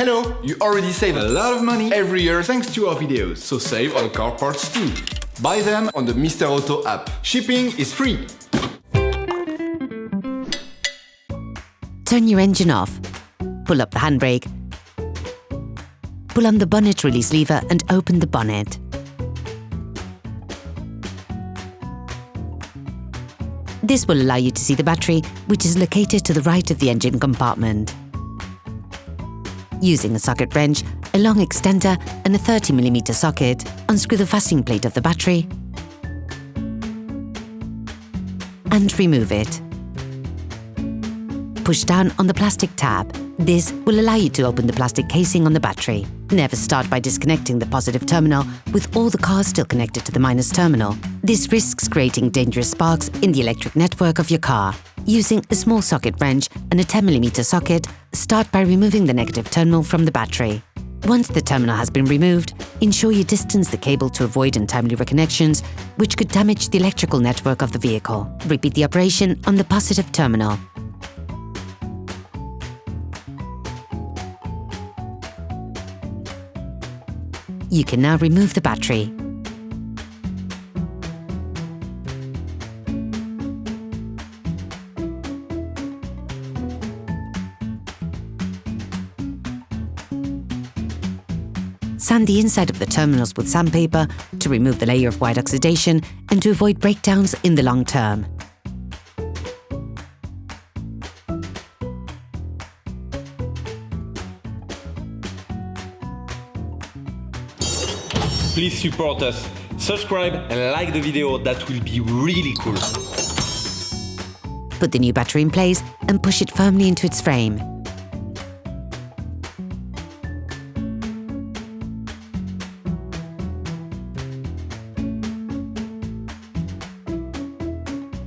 Hello! You already save a lot of money every year thanks to our videos, so save on car parts too. Buy them on the Mr. Auto app. Shipping is free. Turn your engine off. Pull up the handbrake. Pull on the bonnet release lever and open the bonnet. This will allow you to see the battery, which is located to the right of the engine compartment. Using a socket wrench, a long extender and a 30mm socket, unscrew the fastening plate of the battery and remove it. Push down on the plastic tab. This will allow you to open the plastic casing on the battery. Never start by disconnecting the positive terminal with all the cars still connected to the minus terminal. This risks creating dangerous sparks in the electric network of your car. Using a small socket wrench and a 10mm socket, start by removing the negative terminal from the battery. Once the terminal has been removed, ensure you distance the cable to avoid untimely reconnections, which could damage the electrical network of the vehicle. Repeat the operation on the positive terminal. You can now remove the battery. Sand the inside of the terminals with sandpaper to remove the layer of white oxidation and to avoid breakdowns in the long term. Please support us, subscribe and like the video, that will be really cool. Put the new battery in place and push it firmly into its frame.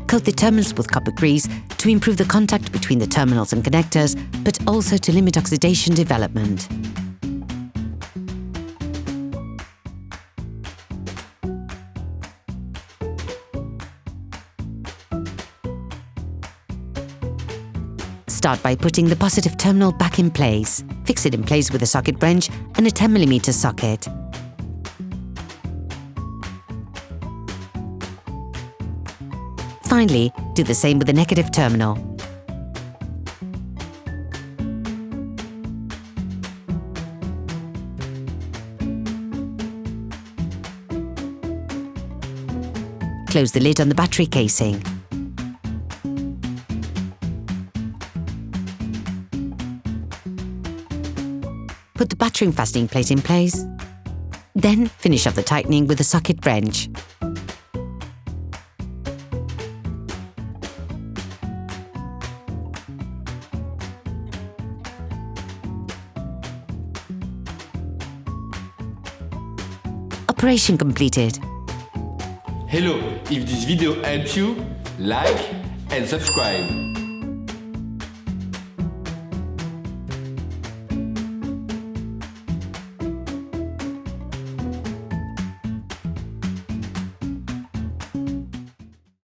Coat the terminals with copper grease to improve the contact between the terminals and connectors, but also to limit oxidation development. Start by putting the positive terminal back in place. Fix it in place with a socket wrench and a 10mm socket. Finally, do the same with the negative terminal. Close the lid on the battery casing. Put the battery fastening plate in place. Then finish off the tightening with a socket wrench. Operation completed. Hello! If this video helped you, like and subscribe.